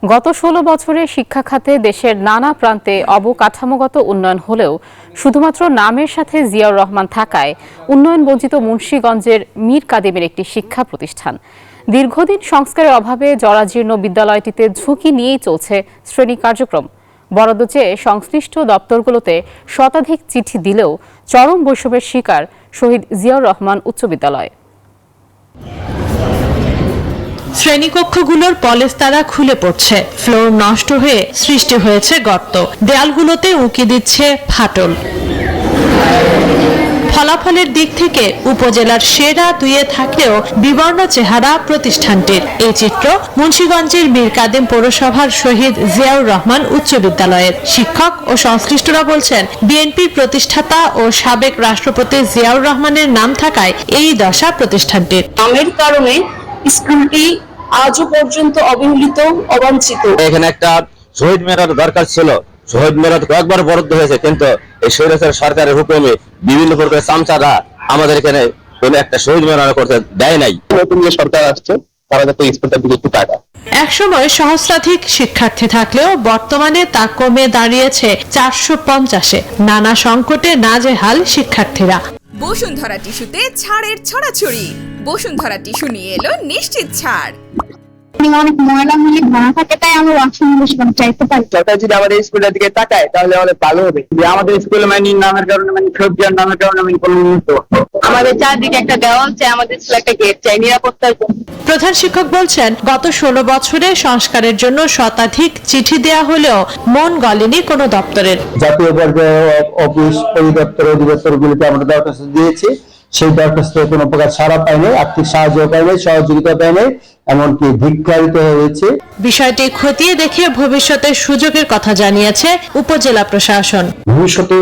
গত ১৬ বছরে শিক্ষা খাতে দেশের নানা প্রান্তে অবকাঠামোগত উন্নয়ন হলেও শুধুমাত্র নামের সাথে জিয়াউর রহমান থাকায় উন্নয়ন বঞ্চিত মুন্সিগঞ্জের মীর কাদিমের একটি শিক্ষা প্রতিষ্ঠান। দীর্ঘদিন সংস্কারের অভাবে জরাজীর্ণ বিদ্যালয়টিতে ঝুঁকি নিয়েই চলছে শ্রেণী কার্যক্রম। বরাদ্দ চেয়ে সংশ্লিষ্ট দপ্তরগুলোতে শতাধিক চিঠি দিলেও চরম বৈষম্যের শিকার শহীদ জিয়াউর রহমান উচ্চ বিদ্যালয়। শ্রেণীকক্ষগুলোর পলেস্তারা খুলে পড়ছে, ফ্লোর নষ্ট হয়ে সৃষ্টি হয়েছে গর্ত, দেয়ালগুলোতে উঁকি দিচ্ছে ফাটল। ফলাফলের দিক থেকে উপজেলার সেরা দুইয়ে থাকলেও বিবর্ণ চেহারা প্রতিষ্ঠানটির। এই চিত্র মুন্সিগঞ্জের মীর কাদিম পৌরসভার শহীদ জিয়াউর রহমান উচ্চ বিদ্যালয়ের। শিক্ষক ও সংশ্লিষ্টরা বলছেন, বিএনপির প্রতিষ্ঠাতা ও সাবেক রাষ্ট্রপতি জিয়াউর রহমানের নাম থাকায় এই দশা প্রতিষ্ঠানটির। নামের কারণে স্কুলটি আজও পর্যন্ত অবহেলিত, অবাঞ্ছিত। এখানে একটা শহীদ মিনার দরকার ছিল। শহীদ মিনার কয়েকবার বরাদ্দ হয়েছে, কিন্তু এই স্বৈরাচার সরকারের হুকুমে বিভিন্ন প্রকার চামচারা আমাদের এখানে কোনো একটা শহীদ মিনার করতে দেয় নাই। নতুন যে সরকার আসছে তারা যাতে স্কুলটার দিকে একটু টাকা। একসময় সহস্রাধিক শিক্ষার্থী থাকলেও বর্তমানে তা কমে দাঁড়িয়েছে 450-এ। নানা সংকটে নাজেহাল শিক্ষার্থীরা। বসুন্ধরা টিস্যুতে ছাড়ের ছড়াছড়ি। বসুন্ধরা টিস্যু নিয়ে এলো নিশ্চিত ছাড়। অনেক ময়লা ময়লা ভরা থাকে, তাই আমরা ওয়াশরুম চাইতে পারি। সরকার যদি আমাদের স্কুলের দিকে তাকায় তাহলে অনেক ভালো হবে। আমাদের স্কুল নামের কারণে সবজির নামের কারণে আমাদের চারদিকে একটা দেওয়াল চাই, আমাদের স্কুলে একটা গেট চাই নিরাপত্তার জন্য। প্রধান শিক্ষক বলছেন, গত 16 বছরে সংস্কারের জন্য শতাধিক চিঠি দেয়া হলেও মন গলেনি কোনো দপ্তরের। জাতীয় পর্যায়ে অফিস পরিদপ্তর অধিদপ্তরগুলিতে আমরা দরখাস্ত দিয়েছি, সেই দরখাস্তে কোনো প্রকার সাড়া পায়নি, আর্থিক সাহায্য পায়নি, সহযোগিতা পায়নি, এমনকি ধিক্কারিত হয়েছে। বিষয়টি খতিয়ে দেখে ভবিষ্যতে সুযোগের কথা জানিয়েছে উপজেলা প্রশাসন। ভবিষ্যতে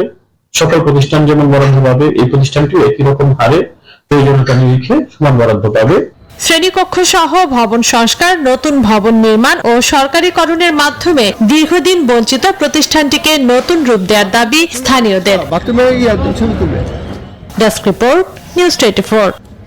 সকল প্রতিষ্ঠান যেমন বরাদ্দ পাবে, এই প্রতিষ্ঠানটিও একই রকম হারে প্রয়োজনীয়তা নিরিখে সমান বরাদ্দ পাবে। শ্রেণীকক্ষ সহ ভবন সংস্কার, নতুন ভবন নির্মাণ ও সরকারিকরণের মাধ্যমে দীর্ঘদিন বঞ্চিত প্রতিষ্ঠানটিকে নতুন রূপ দেওয়ার দাবি স্থানীয়দের। Desk report, news 24।